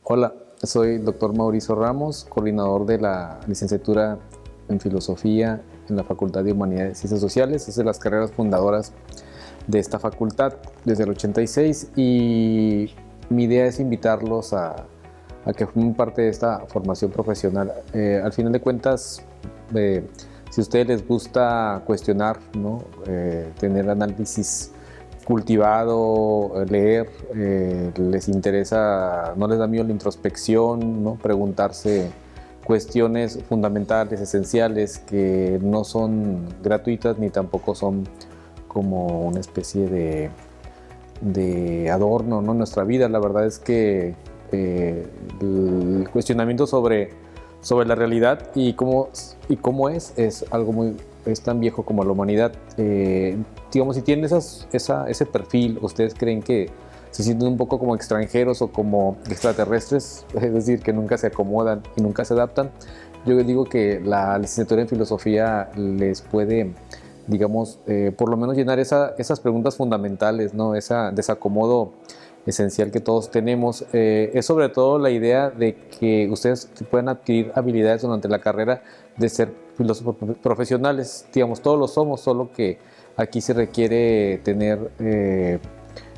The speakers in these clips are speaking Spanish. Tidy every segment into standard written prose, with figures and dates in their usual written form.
Hola, soy el doctor Mauricio Ramos, coordinador de la licenciatura en Filosofía en la Facultad de Humanidades y Ciencias Sociales. Es de las carreras fundadoras de esta facultad desde el 86 y mi idea es invitarlos a que formen parte de esta formación profesional. Al final de cuentas, si a ustedes les gusta cuestionar, ¿no? Tener análisis cultivado, leer, les interesa, no les da miedo la introspección, ¿no? Preguntarse cuestiones fundamentales, esenciales, que no son gratuitas ni tampoco son como una especie de adorno, ¿no? En nuestra vida. La verdad es que el cuestionamiento sobre la realidad y cómo es algo es tan viejo como la humanidad. Digamos, si tienen ese perfil, ustedes creen que se sienten un poco como extranjeros o como extraterrestres, es decir, que nunca se acomodan y nunca se adaptan, yo digo que la licenciatura en filosofía les puede, digamos, por lo menos llenar esas preguntas fundamentales, ¿no? Ese desacomodo esencial que todos tenemos. Es sobre todo la idea de que ustedes puedan adquirir habilidades durante la carrera de ser filósofos profesionales. Digamos, todos lo somos, solo que aquí se requiere tener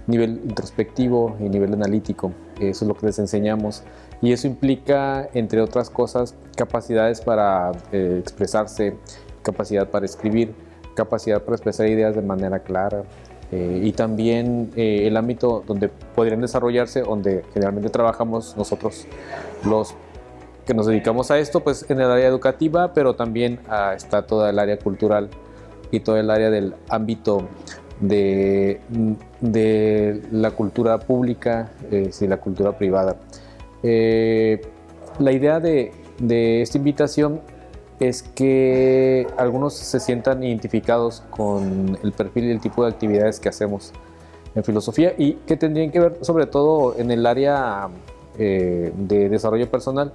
nivel introspectivo y nivel analítico. Eso es lo que les enseñamos. Y eso implica, entre otras cosas, capacidades para expresarse, capacidad para escribir, capacidad para expresar ideas de manera clara. Y también el ámbito donde podrían desarrollarse, donde generalmente trabajamos nosotros los que nos dedicamos a esto, pues en el área educativa, pero también está toda el área cultural y todo el área del ámbito de la cultura pública y la cultura privada. La idea de esta invitación es que algunos se sientan identificados con el perfil y el tipo de actividades que hacemos en filosofía y que tendrían que ver sobre todo en el área de desarrollo personal.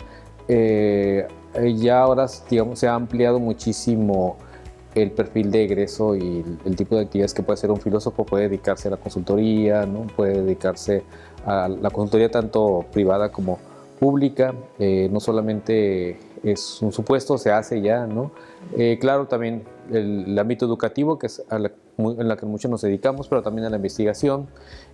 Ya ahora, digamos, se ha ampliado muchísimo el perfil de egreso y el tipo de actividades que puede hacer un filósofo. Puede dedicarse a la consultoría, ¿no? Puede dedicarse a la consultoría tanto privada como pública. No solamente es un supuesto, se hace ya, ¿no? Claro, también el ámbito educativo, que es en la que muchos nos dedicamos, pero también a la investigación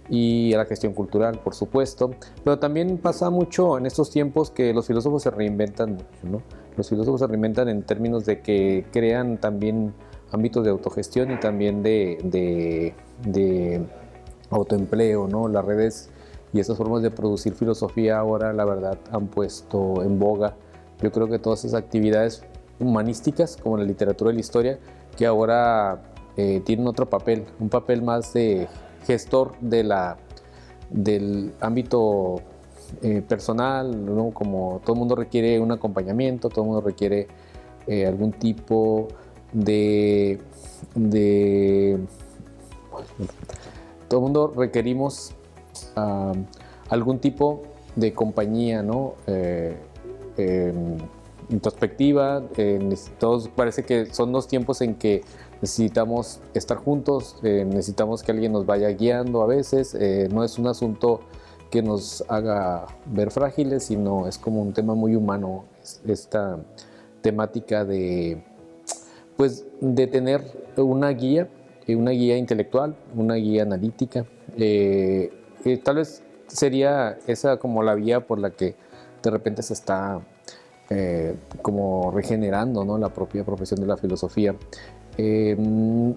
y a la gestión cultural, por supuesto. Pero también pasa mucho en estos tiempos que los filósofos se reinventan mucho, ¿no? Los filósofos se reinventan en términos de que crean también ámbitos de autogestión y también de autoempleo, ¿no? Las redes y esas formas de producir filosofía ahora, la verdad, han puesto en boga, yo creo que todas esas actividades humanísticas, como la literatura y la historia, que ahora tienen otro papel, un papel más de gestor del ámbito personal, ¿no? Como todo el mundo requiere un acompañamiento, todo el mundo requiere algún tipo de todo el mundo requerimos algún tipo de compañía, ¿no? Introspectiva. Todos parece que son dos tiempos en que necesitamos estar juntos, necesitamos que alguien nos vaya guiando a veces. No es un asunto que nos haga ver frágiles, sino es como un tema muy humano, esta temática pues, de tener una guía intelectual, una guía analítica. Tal vez sería esa como la vía por la que de repente se está como regenerando, ¿no? La propia profesión de la filosofía. En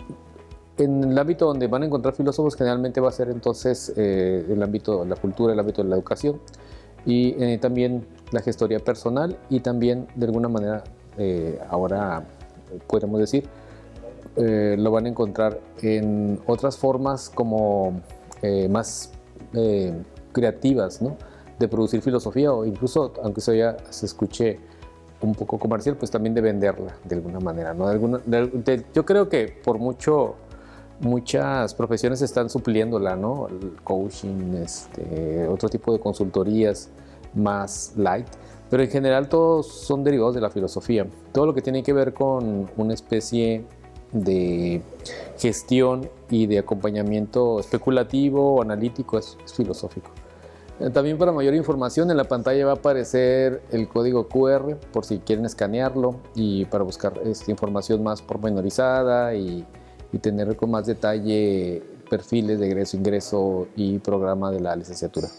el ámbito donde van a encontrar filósofos generalmente va a ser entonces el ámbito de la cultura, el ámbito de la educación y también la gestoría personal y también de alguna manera ahora podríamos decir lo van a encontrar en otras formas como más creativas, ¿no? De producir filosofía o incluso, aunque se escuche un poco comercial, pues también de venderla de alguna manera, ¿no? Yo creo que por muchas profesiones están supliéndola, ¿no? El coaching, otro tipo de consultorías más light, pero en general todos son derivados de la filosofía. Todo lo que tiene que ver con una especie de gestión y de acompañamiento especulativo o analítico es filosófico. También para mayor información en la pantalla va a aparecer el código QR por si quieren escanearlo y para buscar información más pormenorizada y tener con más detalle perfiles de egreso, ingreso y programa de la licenciatura.